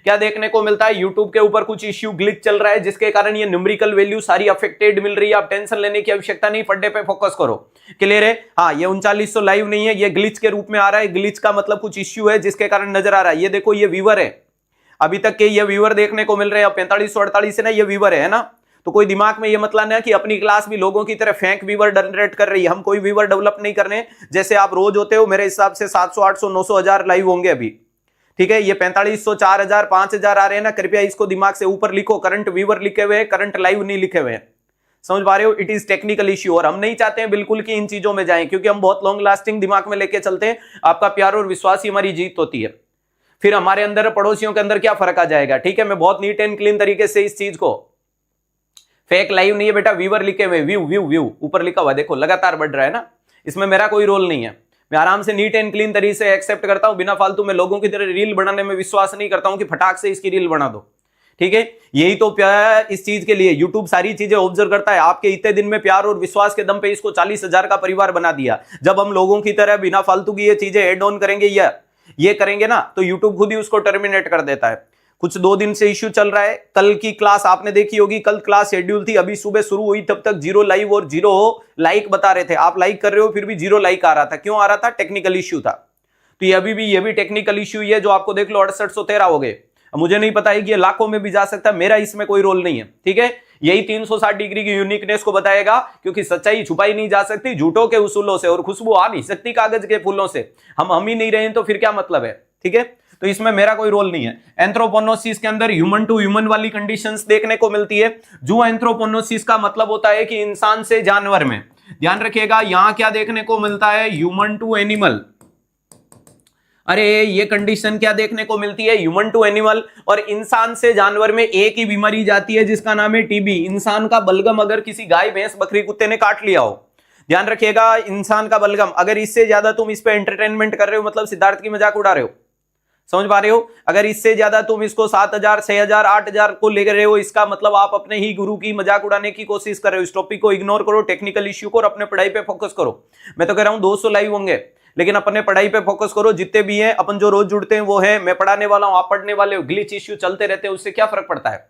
क्या देखने को मिलता है, यूट्यूब के ऊपर कुछ इश्यू ग्लिच चल रहा है जिसके कारण ये न्यूमेरिकल वैल्यू सारी अफेक्टेड मिल रही है। आप टेंशन लेने की आवश्यकता नहीं, पढ़ने पे फोकस करो। क्लियर है? हाँ, ये 3900 लाइव नहीं है, ये ग्लिच के रूप में आ रहा है। ग्लिच का मतलब कुछ इश्यू है जिसके कारण नजर आ रहा है। ये देखो, ये व्यूअर है, अभी तक के ये व्यूअर देखने को मिल रहे हैं। 4548 है ना, ये व्यूअर है ना। तो कोई दिमाग में ये मत लाना कि अपनी क्लास भी लोगों की तरह फेक व्यूअर जनरेट कर रही है। हम कोई व्यूअर डेवलप नहीं कर रहे, जैसे आप रोज होते हो। मेरे हिसाब से 700 800 900 1000 लाइव होंगे अभी, ठीक है। ये 4500 4000 5000 आ रहे हैं ना, कृपया इसको दिमाग से ऊपर लिखो। करंट व्यूअर लिखे हुए हैं, करंट लाइव नहीं लिखे हुए हैं। समझ पा रहे हो? इट इज टेक्निकल इश्यू, और हम नहीं चाहते हैं बिल्कुल कि इन चीजों में जाएं, क्योंकि हम बहुत लॉन्ग लास्टिंग दिमाग में लेके चलते हैं। आपका प्यार और विश्वास ही हमारी जीत होती है। फिर हमारे अंदर पड़ोसियों के अंदर क्या फर्क आ जाएगा, ठीक है। मैं बहुत नीट एंड क्लीन तरीके से इस चीज को, फेक लाइव नहीं है बेटा, व्यूअर लिखे हुए, व्यू व्यू व्यू ऊपर लिखा हुआ, देखो लगातार बढ़ रहा है ना। इसमें मेरा कोई रोल नहीं है। मैं आराम से नीट एंड क्लीन तरीके से एक्सेप्ट करता हूं, बिना फालतू में लोगों की तरह रील बनाने में विश्वास नहीं करता हूं कि फटाक से इसकी रील बना दो, ठीक है। यही तो प्यार है इस चीज के लिए। यूट्यूब सारी चीजें ऑब्जर्व करता है। आपके इतने दिन में प्यार और विश्वास के दम पे इसको 40,000 का परिवार बना दिया। जब हम लोगों की तरह बिना फालतू की ये चीजें एड ऑन करेंगे या ये करेंगे ना, तो यूट्यूब खुद ही उसको टर्मिनेट कर देता है। कुछ 2 दिन से इश्यू चल रहा है। कल की क्लास आपने देखी होगी, कल क्लास शेड्यूल थी, अभी सुबह शुरू हुई, तब तक 0 लाइव और 0 लाइक बता रहे थे। आप लाइक कर रहे हो, फिर भी 0 लाइक आ रहा था। क्यों आ रहा था? टेक्निकल इश्यू था। तो ये भी टेक्निकल इश्यू ही है, जो आपको देख लो 6813 हो गए। मुझे नहीं पता है कि ये लाखों में भी जा सकता है, मेरा इसमें कोई रोल नहीं है, ठीक है। यही 360 डिग्री की यूनिकनेस को बताएगा, क्योंकि सच्चाई छुपाई नहीं जा सकती झूठों के उसूलों से, और खुशबू आ नहीं सकती कागज के फूलों से। हम ही नहीं रहे तो फिर क्या मतलब है, ठीक है। तो इसमें मेरा कोई रोल नहीं है। एंथ्रोपोनोसिस के अंदर ह्यूमन टू ह्यूमन वाली कंडीशंस देखने को मिलती है। जो एंथ्रोपोनोसिस का मतलब होता है कि इंसान से जानवर में, ध्यान रखिएगा, यहां क्या देखने को मिलता है, ह्यूमन टू एनिमल। अरे ये कंडीशन क्या देखने को मिलती है, ह्यूमन टू एनिमल। और इंसान से जानवर में एक ही बीमारी जाती है जिसका नाम है टीबी। इंसान का बलगम अगर किसी गाय भैंस बकरी कुत्ते ने काट लिया हो, ध्यान रखिएगा, इंसान का बलगम, अगर इससे ज्यादा तुम इस पे एंटरटेनमेंट कर रहे हो, मतलब सिद्धार्थ की मजाक उड़ा रहे हो, समझ पा रहे हो। अगर इससे ज्यादा तुम इसको 7000 6000 8000 को ले रहे हो, इसका मतलब आप अपने ही गुरु की मजाक उड़ाने की कोशिश कर रहे हो। इस टॉपिक को इग्नोर करो, टेक्निकल इश्यू को, और अपने पढ़ाई पे फोकस करो। मैं तो कह रहा हूं 200 लाइव होंगे, लेकिन अपने पढ़ाई पे फोकस करो। जितने भी हैं अपन जो रोज जुड़ते हैं वो है, मैं पढ़ाने वाला हूं, आप पढ़ने वाले हो। ग्लिच इश्यू चलते रहते हैं, उससे क्या फर्क पड़ता है।